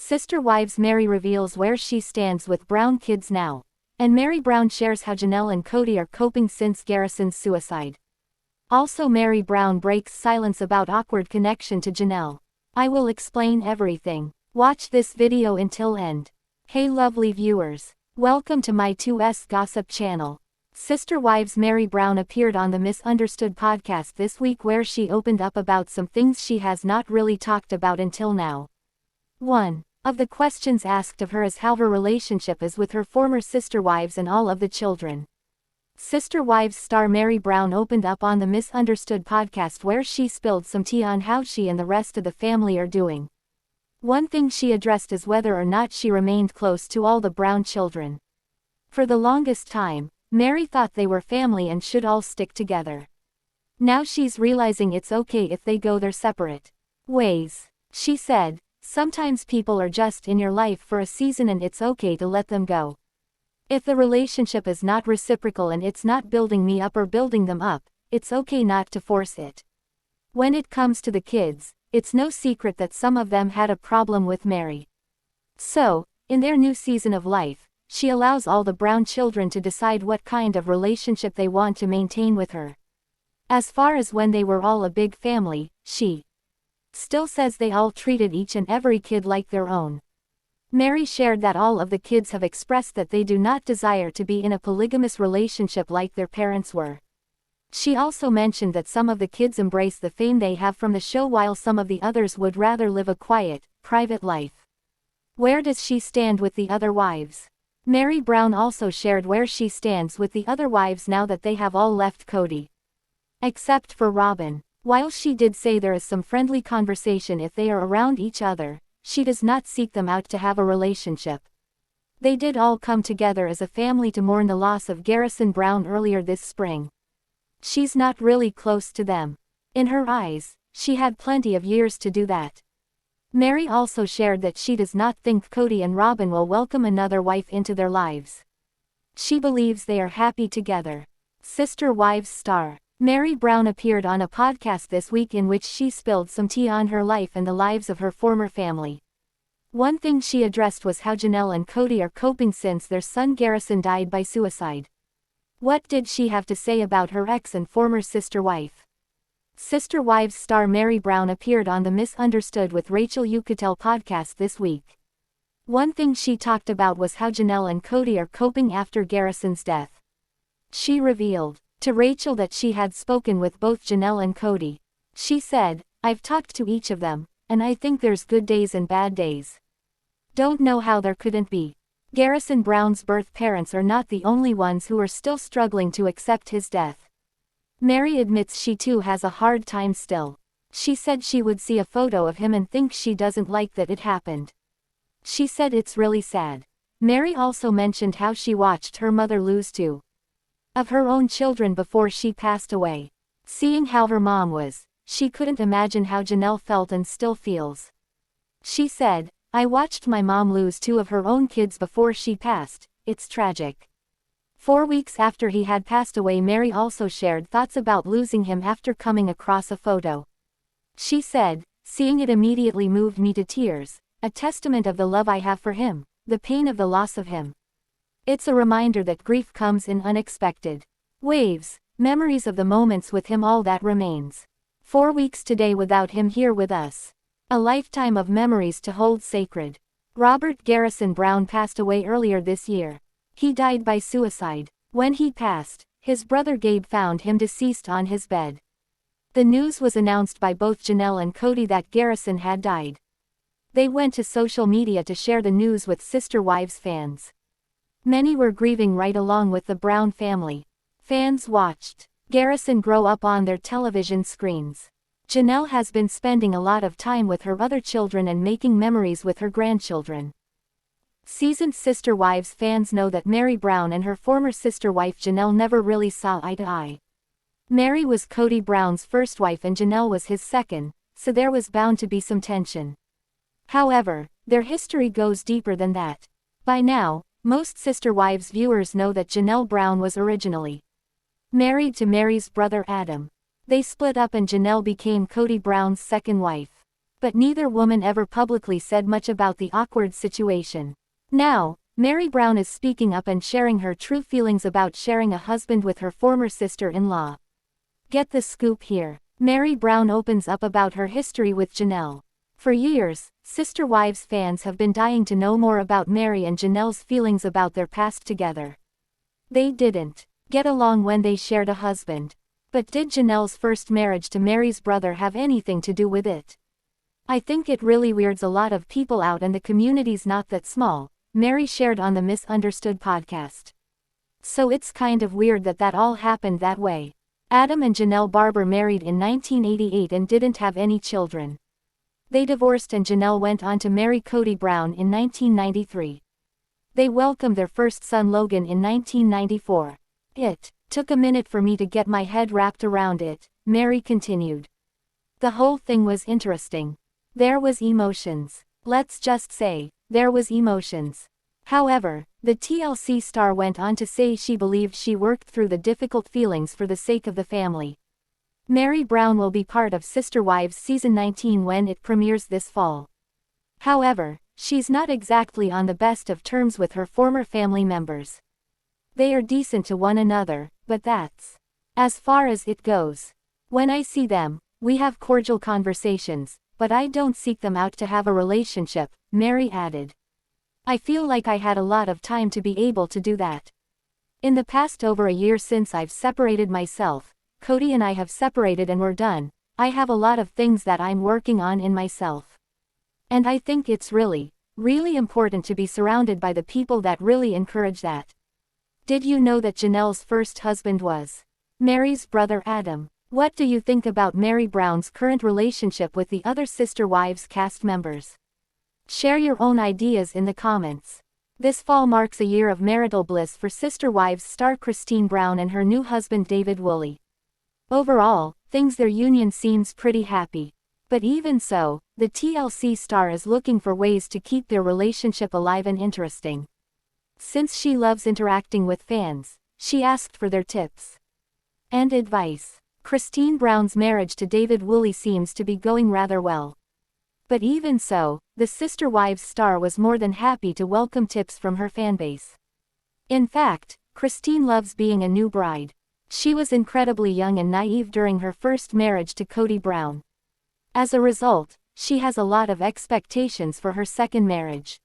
Sister Wives Meri reveals where she stands with Brown kids now. And Meri Brown shares how Janelle and Kody are coping since Garrison's suicide. Also Meri Brown breaks silence about awkward connection to Janelle. I will explain everything. Watch this video until end. Hey lovely viewers. Welcome to my 2S Gossip channel. Sister Wives Meri Brown appeared on the Misunderstood podcast this week where she opened up about some things she has not really talked about until now. 1. Of the questions asked of her is how her relationship is with her former sister wives and all of the children. Sister Wives star Meri Brown opened up on the Misunderstood podcast where she spilled some tea on how she and the rest of the family are doing. One thing she addressed is whether or not she remained close to all the Brown children. For the longest time, Meri thought they were family and should all stick together. Now she's realizing it's okay if they go their separate ways. She said, "Sometimes people are just in your life for a season and it's okay to let them go. If the relationship is not reciprocal and it's not building me up or building them up, it's okay not to force it." When it comes to the kids, it's no secret that some of them had a problem with Meri. So, in their new season of life, she allows all the Brown children to decide what kind of relationship they want to maintain with her. As far as when they were all a big family, she still says they all treated each and every kid like their own. Meri shared that all of the kids have expressed that they do not desire to be in a polygamous relationship like their parents were. She also mentioned that some of the kids embrace the fame they have from the show while some of the others would rather live a quiet, private life. Where does she stand with the other wives? Meri Brown also shared where she stands with the other wives now that they have all left Kody. Except for Robyn. While she did say there is some friendly conversation if they are around each other, she does not seek them out to have a relationship. They did all come together as a family to mourn the loss of Garrison Brown earlier this spring. She's not really close to them. In her eyes, she had plenty of years to do that. Meri also shared that she does not think Kody and Robyn will welcome another wife into their lives. She believes they are happy together. Sister Wives star Meri Brown appeared on a podcast this week in which she spilled some tea on her life and the lives of her former family. One thing she addressed was how Janelle and Kody are coping since their son Garrison died by suicide. What did she have to say about her ex and former sister wife? Sister Wives star Meri Brown appeared on the Misunderstood with Rachel Yucatel podcast this week. One thing she talked about was how Janelle and Kody are coping after Garrison's death. She revealed to Rachel that she had spoken with both Janelle and Kody. She said, "I've talked to each of them, and I think there's good days and bad days. Don't know how there couldn't be." Garrison Brown's birth parents are not the only ones who are still struggling to accept his death. Meri admits she too has a hard time still. She said she would see a photo of him and think she doesn't like that it happened. She said it's really sad. Meri also mentioned how she watched her mother lose two of her own children before she passed away. Seeing how her mom was, she couldn't imagine how Janelle felt and still feels. She said, "I watched my mom lose two of her own kids before she passed. It's tragic." 4 weeks after he had passed away, Meri also shared thoughts about losing him after coming across a photo. She said, "Seeing it immediately moved me to tears, a testament of the love I have for him, the pain of the loss of him. It's a reminder that grief comes in unexpected waves, memories of the moments with him, all that remains. 4 weeks today without him here with us. A lifetime of memories to hold sacred." Robert Garrison Brown passed away earlier this year. He died by suicide. When he passed, his brother Gabe found him deceased on his bed. The news was announced by both Janelle and Kody that Garrison had died. They went to social media to share the news with Sister Wives fans. Many were grieving right along with the Brown family. Fans watched Garrison grow up on their television screens. Janelle has been spending a lot of time with her other children and making memories with her grandchildren. Seasoned Sister Wives fans know that Meri Brown and her former sister wife Janelle never really saw eye to eye. Meri was Kody Brown's first wife and Janelle was his second, so there was bound to be some tension. However, their history goes deeper than that. By now, most Sister Wives viewers know that Janelle Brown was originally married to Meri's brother Adam. They split up and Janelle became Kody Brown's second wife. But neither woman ever publicly said much about the awkward situation. Now, Meri Brown is speaking up and sharing her true feelings about sharing a husband with her former sister-in-law. Get the scoop here. Meri Brown opens up about her history with Janelle. For years, Sister Wives fans have been dying to know more about Meri and Janelle's feelings about their past together. They didn't get along when they shared a husband. But did Janelle's first marriage to Meri's brother have anything to do with it? I think it really weirds a lot of people out, and the community's not that small, Meri shared on the Misunderstood podcast. So it's kind of weird that all happened that way. Adam and Janelle Barber married in 1988 and didn't have any children. They divorced and Janelle went on to marry Kody Brown in 1993. They welcomed their first son Logan in 1994. It took a minute for me to get my head wrapped around it, Meri continued. The whole thing was interesting. There was emotions. Let's just say, there was emotions. However, the TLC star went on to say she believed she worked through the difficult feelings for the sake of the family. Meri Brown will be part of Sister Wives Season 19 when it premieres this fall. However, she's not exactly on the best of terms with her former family members. They are decent to one another, but that's as far as it goes. When I see them, we have cordial conversations, but I don't seek them out to have a relationship, Meri added. I feel like I had a lot of time to be able to do that. In the past over a year since I've separated myself, Kody and I have separated and we're done. I have a lot of things that I'm working on in myself. And I think it's really important to be surrounded by the people that really encourage that. Did you know that Janelle's first husband was Meri's brother Adam? What do you think about Meri Brown's current relationship with the other Sister Wives cast members? Share your own ideas in the comments. This fall marks a year of marital bliss for Sister Wives star Christine Brown and her new husband Devid. Overall, their union seems pretty happy. But even so, the TLC star is looking for ways to keep their relationship alive and interesting. Since she loves interacting with fans, she asked for their tips and advice. Christine Brown's marriage to Devid seems to be going rather well. But even so, the Sister Wives star was more than happy to welcome tips from her fanbase. In fact, Christine loves being a new bride. She was incredibly young and naive during her first marriage to Kody Brown. As a result, she has a lot of expectations for her second marriage.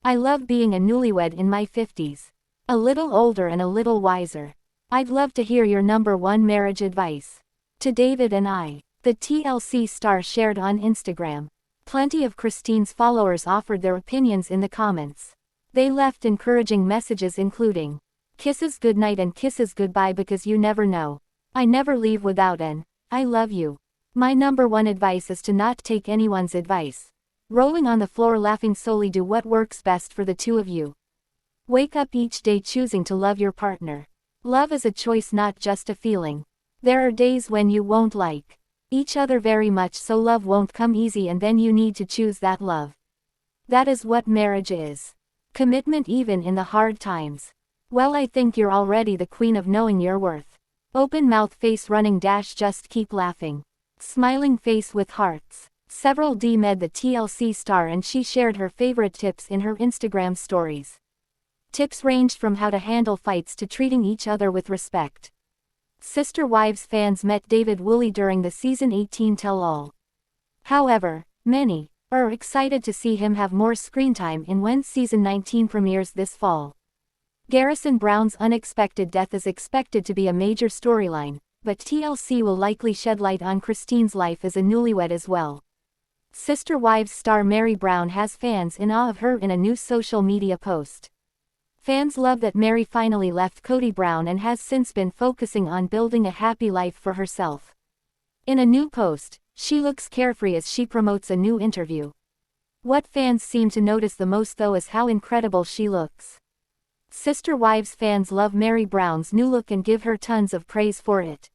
I love being a newlywed in my 50s. A little older and a little wiser. I'd love to hear your number one marriage advice. To Devid and I, the TLC star shared on Instagram. Plenty of Christine's followers offered their opinions in the comments. They left encouraging messages including, "Kisses goodnight and kisses goodbye because you never know. I never leave without an, I love you. My number one advice is to not take anyone's advice. Rolling on the floor laughing solely do what works best for the two of you. Wake up each day choosing to love your partner. Love is a choice, not just a feeling. There are days when you won't like each other very much, so love won't come easy, and then you need to choose that love. That is what marriage is. Commitment even in the hard times. Well, I think you're already the queen of knowing your worth. Open mouth face running dash just keep laughing. Smiling face with hearts." Several DM'd the TLC star and she shared her favorite tips in her Instagram stories. Tips ranged from how to handle fights to treating each other with respect. Sister Wives fans met Devid during the season 18 tell-all. However, many are excited to see him have more screen time in when season 19 premieres this fall. Garrison Brown's unexpected death is expected to be a major storyline, but TLC will likely shed light on Christine's life as a newlywed as well. Sister Wives star Meri Brown has fans in awe of her in a new social media post. Fans love that Meri finally left Kody Brown and has since been focusing on building a happy life for herself. In a new post, she looks carefree as she promotes a new interview. What fans seem to notice the most though is how incredible she looks. Sister Wives fans love Meri Brown's new look and give her tons of praise for it.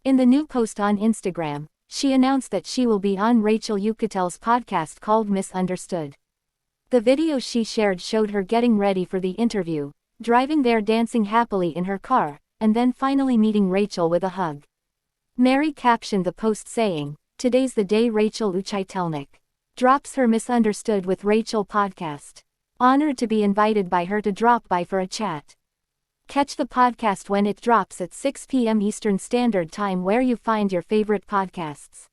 In the new post on Instagram, she announced that she will be on Rachel Yucatel's podcast called Misunderstood. The video she shared showed her getting ready for the interview, driving there dancing happily in her car, and then finally meeting Rachel with a hug. Meri captioned the post saying, Today's the day Rachel Uchitelnik drops her Misunderstood with Rachel podcast. Honored to be invited by her to drop by for a chat. Catch the podcast when it drops at 6 p.m. Eastern Standard Time where you find your favorite podcasts.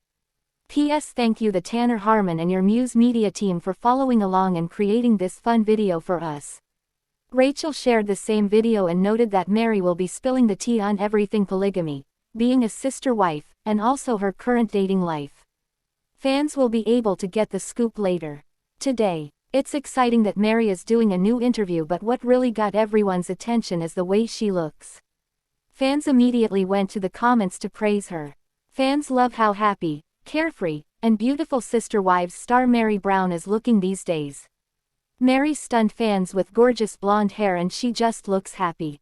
P.S. Thank you the Tanner Harmon and your Muse Media team for following along and creating this fun video for us. Rachel shared the same video and noted that Meri will be spilling the tea on everything polygamy, being a sister wife, and also her current dating life. Fans will be able to get the scoop later today. It's exciting that Meri is doing a new interview, but what really got everyone's attention is the way she looks. Fans immediately went to the comments to praise her. Fans love how happy, carefree, and beautiful Sister Wives star Meri Brown is looking these days. Meri stunned fans with gorgeous blonde hair and she just looks happy.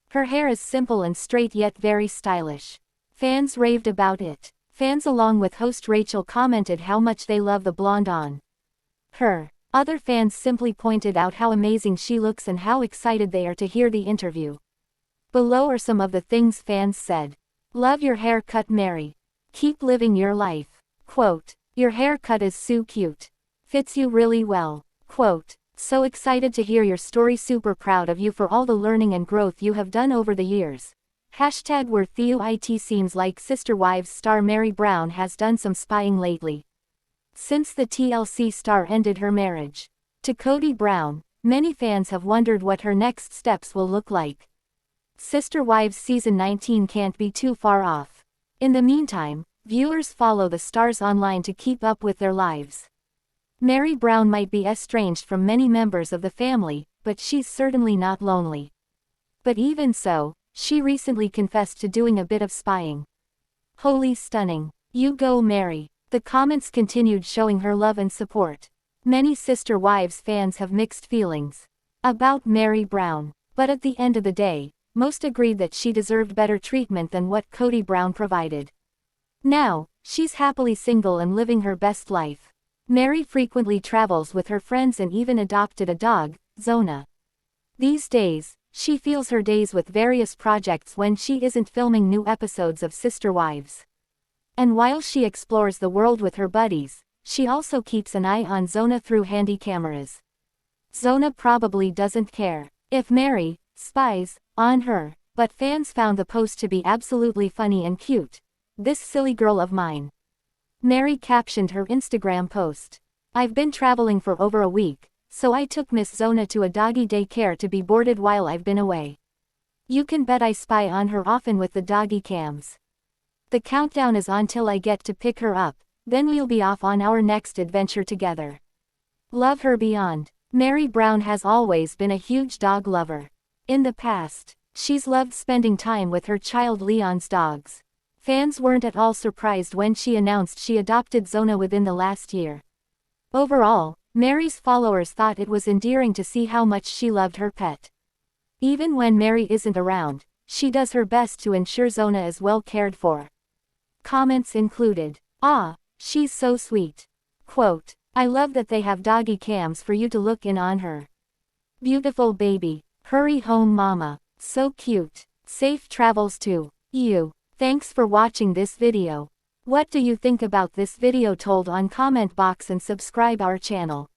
Her hair is simple and straight yet very stylish. Fans raved about it. Fans along with host Rachel commented how much they love the blonde on her. Other fans simply pointed out how amazing she looks and how excited they are to hear the interview. Below are some of the things fans said. Love your haircut, Meri. Keep living your life. Quote, your haircut is so cute. Fits you really well. Quote, so excited to hear your story, super proud of you for all the learning and growth you have done over the years. Hashtag worth you. It seems like Sister Wives star Meri Brown has done some spying lately. Since the TLC star ended her marriage to Kody Brown, many fans have wondered what her next steps will look like. Sister Wives Season 19 can't be too far off. In the meantime, viewers follow the stars online to keep up with their lives. Meri Brown might be estranged from many members of the family, but she's certainly not lonely. But even so, she recently confessed to doing a bit of spying. Holy stunning. You go, Meri. The comments continued showing her love and support. Many Sister Wives fans have mixed feelings about Meri Brown, but at the end of the day, most agreed that she deserved better treatment than what Kody Brown provided. Now, she's happily single and living her best life. Meri frequently travels with her friends and even adopted a dog, Zona. These days, she fills her days with various projects when she isn't filming new episodes of Sister Wives. And while she explores the world with her buddies, she also keeps an eye on Zona through handy cameras. Zona probably doesn't care if Meri spies on her, but fans found the post to be absolutely funny and cute. This silly girl of mine. Meri captioned her Instagram post. I've been traveling for over a week, so I took Miss Zona to a doggy daycare to be boarded while I've been away. You can bet I spy on her often with the doggy cams. The countdown is on till I get to pick her up, then we'll be off on our next adventure together. Love her beyond. Meri Brown has always been a huge dog lover. In the past, she's loved spending time with her child Leon's dogs. Fans weren't at all surprised when she announced she adopted Zona within the last year. Overall, Meri's followers thought it was endearing to see how much she loved her pet. Even when Meri isn't around, she does her best to ensure Zona is well cared for. Comments included, "Ah, she's so sweet." Quote, I love that they have doggy cams for you to look in on her. Beautiful baby. Hurry home mama. So cute. Safe travels to you. Thanks for watching this video. What do you think about this video? Told on comment box and subscribe our channel.